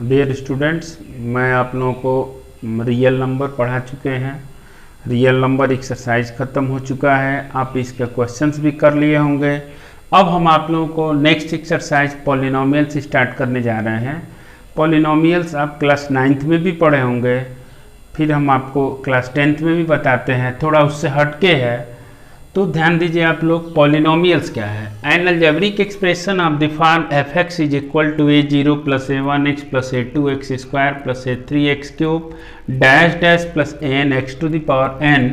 Dear students, मैं आप लोगों को रियल नंबर पढ़ा चुके हैं। रियल नंबर एक्सरसाइज ख़त्म हो चुका है, आप इसके क्वेश्चंस भी कर लिए होंगे। अब हम आप लोगों को नेक्स्ट एक्सरसाइज पॉलिनोमियल्स स्टार्ट करने जा रहे हैं। पॉलिनोमियल्स आप क्लास 9th में भी पढ़े होंगे, फिर हम आपको क्लास 10th में भी बताते हैं, थोड़ा उससे हटके है। तो ध्यान दीजिए आप लोग, पॉलिनोमियल्स क्या है। An algebraic expression of the form f x is equal to a0 plus a1x plus a2x square plus a3x cube dash dash plus an x to the power n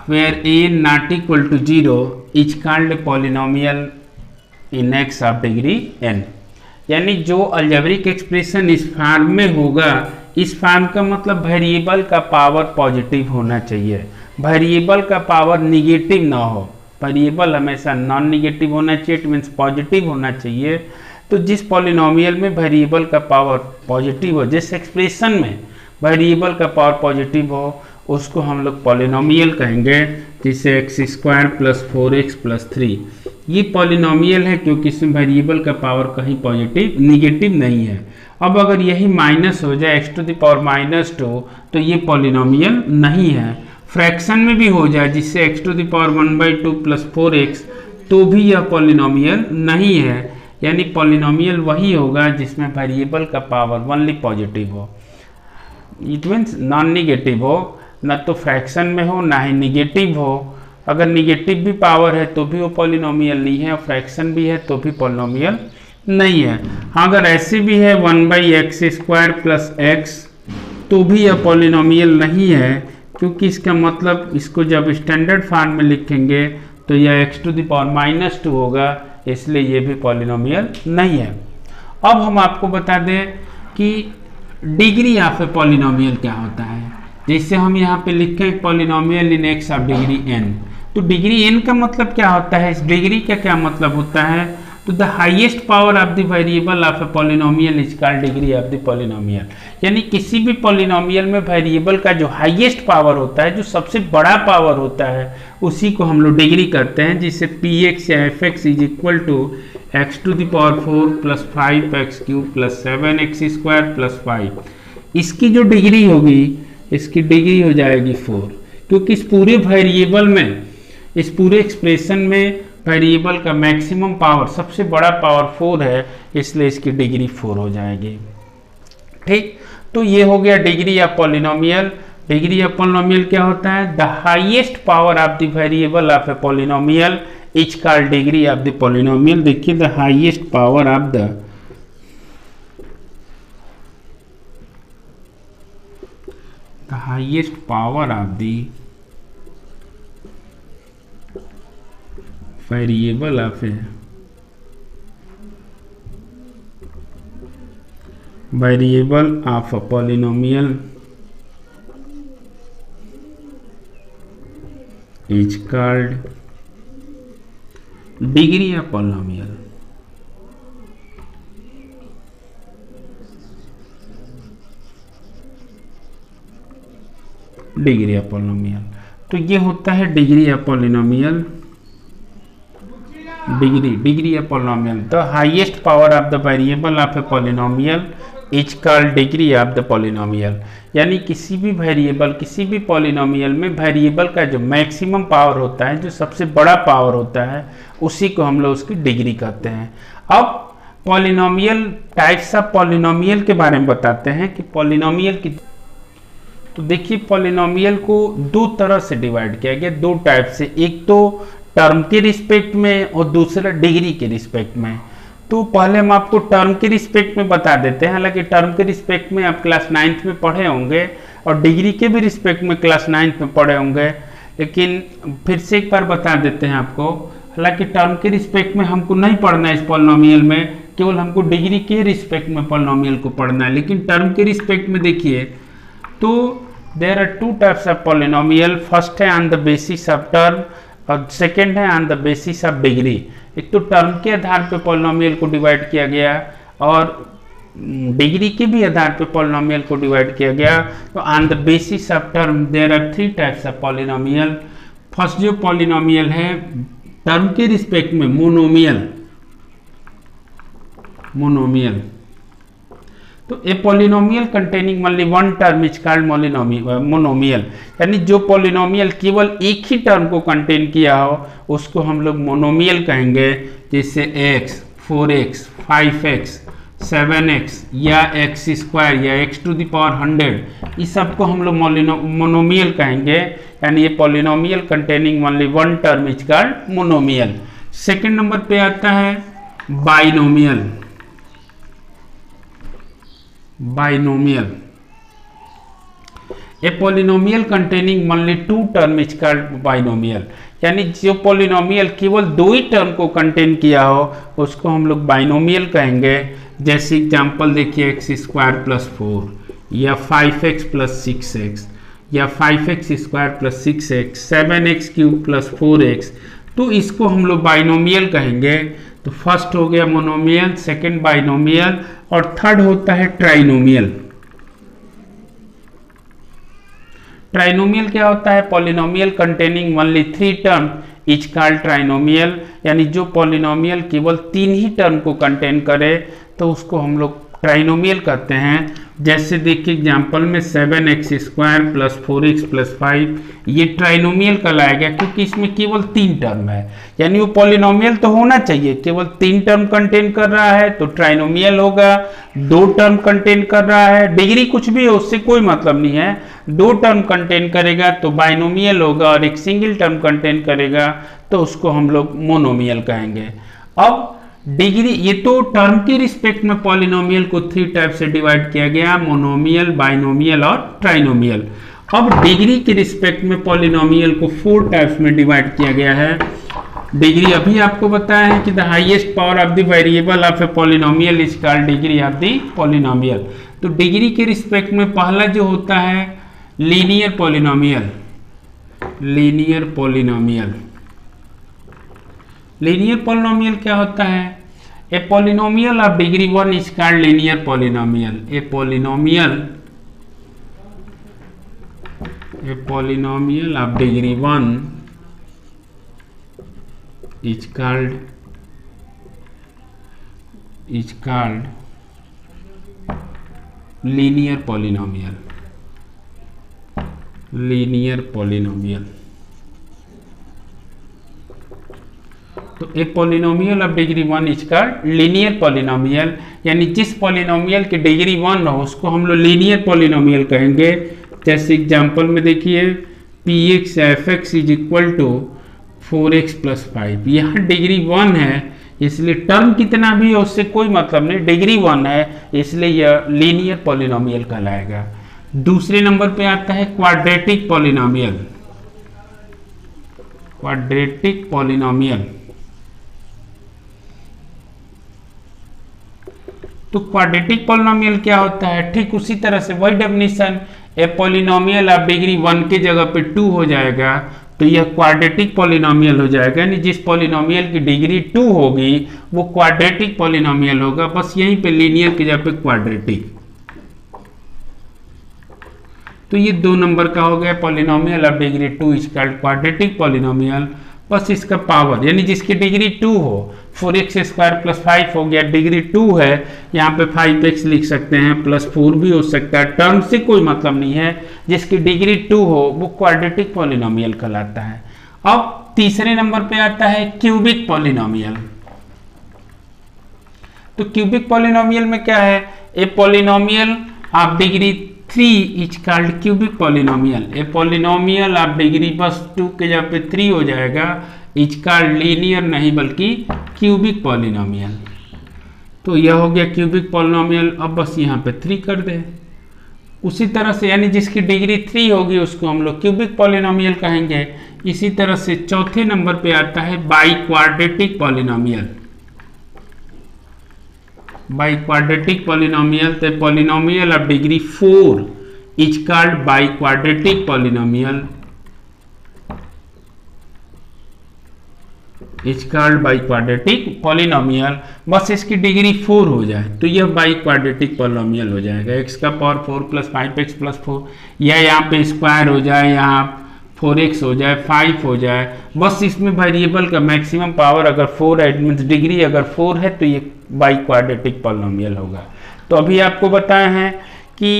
where a not equal to 0 is called a polynomial in x of degree n। यानी जो algebraic expression इस form में होगा, इस form का मतलब variable का power positive होना चाहिए, वेरिएबल का पावर निगेटिव ना हो। वेरिएबल हमेशा नॉन निगेटिव होना चाहिए, इट मीन्स पॉजिटिव होना चाहिए। तो जिस पॉलिनोमियल में वेरिएबल का पावर पॉजिटिव हो, जिस एक्सप्रेशन में वेरिएबल का पावर पॉजिटिव हो, उसको हम लोग पॉलिनोमियल कहेंगे। जिसे x square plus 4x plus 3 ये पॉलिनोमियल है, क्योंकि इसमें वेरिएबल का पावर कहीं पॉजिटिव निगेटिव नहीं है। अब अगर यही माइनस हो जाए x टू द पावर -2 तो ये पॉलिनोमियल नहीं है। फ्रैक्शन में भी हो जाए, जिससे x to the power 1/2 plus 4x तो भी यह पॉलिनोमियल नहीं है। यानी पॉलिनोमियल वही होगा जिसमें वेरिएबल का पावर ओनली पॉजिटिव हो, इट मीन्स नॉन निगेटिव हो, न तो फ्रैक्शन में हो ना ही निगेटिव हो। अगर निगेटिव भी पावर है तो भी वो पॉलिनोमियल नहीं है, और फ्रैक्शन भी है तो भी पॉलिनोमियल नहीं है। हाँ, अगर ऐसे भी है 1/x² प्लस x तो भी यह पॉलिनोमियल नहीं है, क्योंकि इसका मतलब इसको जब स्टैंडर्ड फॉर्म में लिखेंगे तो यह x टू द पावर -2 होगा, इसलिए ये भी पॉलिनोमियल नहीं है। अब हम आपको बता दें कि डिग्री ऑफ ए पॉलिनोमियल क्या होता है। जैसे हम यहाँ पे लिखें polynomial in x of degree n, तो डिग्री n का मतलब क्या होता है, इस डिग्री का क्या मतलब होता है। तो the highest power of the variable of a polynomial is called degree of the polynomial. यानी किसी भी पॉलिनोमियल में वेरिएबल का जो हाईएस्ट पावर होता है, जो सबसे बड़ा पावर होता है, उसी को हम लोग डिग्री करते हैं। जिससे px या fx is equal to x to the power 4 plus 5x cube plus 7x square plus 5। इसकी जो डिग्री होगी, इसकी डिग्री हो जाएगी 4, क्योंकि इस पूरे वेरिएबल में, इस पूरे एक्सप्रेशन में वेरिएबल का मैक्सिमम पावर, सबसे बड़ा पावर 4 है, इसलिए इसकी डिग्री 4 हो जाएगी। ठीक, तो ये हो गया degree of polynomial. Degree of polynomial क्या होता है, the highest power of the variable of a polynomial is called degree of the polynomial. देखिए, the highest power of the highest power of the variable of a polynomial is called degree of polynomial। Degree of polynomial, तो ये होता है degree of polynomial. Degree of polynomial, the highest power of the variable of a polynomial is called degree of the polynomial. यानी किसी भी variable, किसी भी polynomial में वेरिएबल का जो मैक्सिमम पावर होता है, जो सबसे बड़ा पावर होता है, उसी को हम लोग उसकी डिग्री कहते हैं। अब पॉलिनोमियल, टाइप्स ऑफ पॉलिनोमियल के बारे में बताते हैं कि पॉलिनोमियल की। तो देखिए, पॉलिनोमियल को दो तरह से डिवाइड किया गया, दो टाइप से। एक तो टर्म के रिस्पेक्ट में और दूसरा डिग्री के रिस्पेक्ट में। तो पहले हम आपको टर्म के रिस्पेक्ट में बता देते हैं। हालांकि टर्म के रिस्पेक्ट में आप क्लास 9th में पढ़े होंगे, और डिग्री के भी रिस्पेक्ट में क्लास 9th में पढ़े होंगे, लेकिन फिर से एक बार बता देते हैं आपको। हालांकि टर्म के रिस्पेक्ट में हमको नहीं पढ़ना है इस पॉलिनोमियल में, केवल हमको डिग्री के रिस्पेक्ट में पॉलिनोमियल को पढ़ना है। लेकिन टर्म के रिस्पेक्ट में देखिए, तो there are two types of polynomial. First है on the basis of term, और सेकेंड है on the basis of degree. एक तो टर्म के आधार पे पॉलिनोमियल को डिवाइड किया गया, और डिग्री के भी आधार पे पॉलिनोमियल को डिवाइड किया गया। तो on the basis of term there are 3 types of polynomial. First जो पॉलिनोमियल है टर्म के रिस्पेक्ट में मोनोमियल, तो a polynomial containing only one term is called monomial, यानी जो पॉलिनोमियल केवल एक ही टर्म को कंटेन किया हो उसको हम लोग मोनोमियल कहेंगे। जैसे x, 4x, 5x, 7x या x स्क्वायर या x टू द पावर 100, इस सब को हम लोग मोनोमियल कहेंगे, यानी ये polynomial containing only one term is called monomial. Second number पे आता है binomial. Binomial, a polynomial containing only two term is called binomial, यानी जो पॉलिनोमियल केवल दो ही टर्म को कंटेन किया हो उसको हम लोग बाइनोमियल कहेंगे। जैसे एग्जांपल देखिए x स्क्वायर प्लस 4 या 5x प्लस 6x या 5x square plus 6x, 7x cube plus 4x, तो इसको हम लोग बाइनोमियल कहेंगे। तो फर्स्ट हो गया मोनोमियल, सेकंड बाइनोमियल और थर्ड होता है ट्राइनोमियल। ट्राइनोमियल क्या होता है? Polynomial containing only three term is called trinomial, यानी जो पॉलिनोमियल केवल तीन ही टर्म को कंटेन करे तो उसको हम लोग ट्राइनोमियल कहते हैं। जैसे देखिए एग्जांपल में 7x square plus 4x plus 5, ये ट्राइनोमियल कहलाएगा क्योंकि इसमें केवल तीन टर्म है, यानी वो पॉलिनोमियल तो होना चाहिए, केवल तीन टर्म कंटेन कर रहा है तो ट्राइनोमियल होगा। दो टर्म कंटेन कर रहा है, डिग्री कुछ भी हो उससे कोई मतलब नहीं है, दो टर्म कंटेन करेगा तो बाइनोमियल होगा, और एक सिंगल टर्म कंटेन करेगा तो उसको हम लोग मोनोमियल कहेंगे। अब डिग्री, ये तो टर्म के रिस्पेक्ट में पॉलिनोमियल को थ्री टाइप से डिवाइड किया गया, मोनोमियल, बाइनोमियल और ट्राइनोमियल। अब डिग्री के रिस्पेक्ट में पॉलिनोमियल को फोर टाइप्स में डिवाइड किया गया है। डिग्री अभी आपको बताया है कि the highest power of the variable of a polynomial is called degree of the polynomial. तो डिग्री के रिस्पेक्ट में पहला जो होता है linear polynomial. Linear polynomial, linear polynomial क्या होता है? ए polynomial of degree 1 is called linear polynomial. A polynomial of degree 1 is called linear polynomial. Linear polynomial, तो a polynomial of degree 1 is called linear polynomial, यानी जिस polynomial की degree 1 हो उसको हम लोग लीनियर पॉलिनोमियल कहेंगे। जैसे एग्जांपल में देखिए px fx is equal to 4x plus 5, यहाँ डिग्री 1 है इसलिए टर्म कितना भी हो उससे कोई मतलब नहीं, डिग्री 1 है इसलिए यह लीनियर पॉलिनोमियल कहलाएगा। दूसरे नंबर पे आता है क्वाड्रेटिक पॉलिनोमियल। क्वाड्रेटिक पॉलिनोमियल, तो क्वाड्रेटिक पॉलिनोमियल क्या होता है? ठीक उसी तरह से वही definition, A polynomial of degree 1 की जगह पे 2 हो जाएगा तो यह क्वाड्रेटिक पॉलिनोमियल हो जाएगा, यानी जिस पॉलिनोमियल की डिग्री 2 होगी वो क्वाड्रेटिक पॉलिनोमियल होगा। बस यहीं पे लीनियर की जगह पे क्वाड्रेटिक। तो ये दो नंबर का हो गया polynomial of degree 2 is called quadratic polynomial. बस इसका पावर, यानी जिसकी डिग्री 2 हो, 4x स्क्वायर प्लस 5 हो गया, डिग्री 2 है, यहाँ पे 5x लिख सकते हैं, प्लस 4 भी हो सकता है, टर्म से कोई मतलब नहीं है, जिसकी डिग्री 2 हो वो क्वाड्रेटिक पॉलिनोमियल कहलाता है। अब तीसरे नंबर पे आता है क्यूबिक पॉलिनोमियल। तो क्यूबिक पॉलिनोमियल में क्या है? ए polynomial of degree 3 is called cubic polynomial. A polynomial of degree बस 2 के जगह पे 3 हो जाएगा, इज कॉल्ड लीनियर नहीं बल्कि क्यूबिक पॉलिनोमियल। तो यह हो गया क्यूबिक पॉलिनोमियल। अब बस यहाँ पे 3 कर दे। उसी तरह से यानी जिसकी डिग्री 3 होगी उसको हम लोग क्यूबिक पॉलिनोमियल कहेंगे। इसी तरह से चौथे नंबर पे आता है बाइक्वाड्रेटिक पॉलिनोमियल। बाइक्वाड्रेटिक पॉलिनोमियल, तो polynomial of degree 4 is called biquadratic polynomial. Is called biquadratic polynomial. बस इसकी डिग्री 4 हो जाए तो यह बाइक्वाड्रेटिक पॉलिनोमियल हो जाएगा। x का पावर 4 प्लस 5x प्लस 4, या यहाँ पे स्क्वायर हो जाए, यहाँ 4x हो जाए, 5 हो जाए, बस इसमें वेरिएबल का मैक्सिमम पावर अगर 4 है, मीन्स डिग्री अगर 4 है तो ये बाइक्वाड्रेटिक पॉलिनोमियल होगा। तो अभी आपको बताया है कि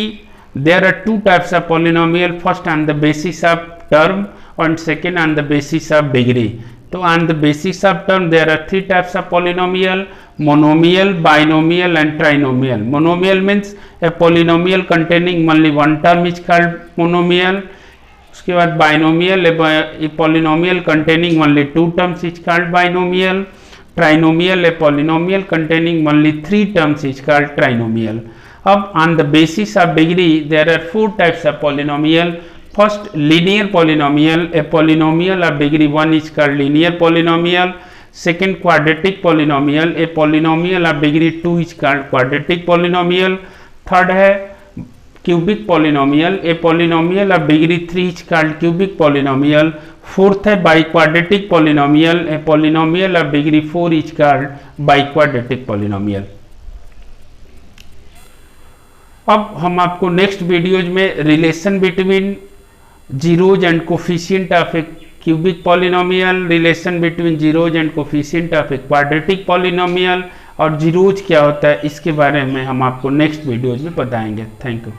there are two types of polynomial, first on the basis of term and second on the basis of degree. So on the basis of term there are three types of polynomial: monomial, binomial and trinomial. Monomial means a polynomial containing only one term is called monomial. उसके बाद binomial, a polynomial containing only two terms is called binomial. Trinomial, a polynomial containing only three terms is called trinomial. अब on the basis of degree there are four types of polynomial. First, linear polynomial, a polynomial of degree 1 is called linear polynomial. Second, quadratic polynomial, a polynomial of degree 2 is called quadratic polynomial. Third है cubic polynomial, a polynomial of degree 3 is called cubic polynomial. Fourth है biquadratic polynomial, a polynomial of degree 4 is called biquadratic polynomial. अब हम आपको next videos में relation between zeros and coefficient of a cubic polynomial, relation between zeros and coefficient of a quadratic polynomial और zeros क्या होता है इसके बारे में हम आपको नेक्स्ट वीडियोज में बताएंगे. Thank you.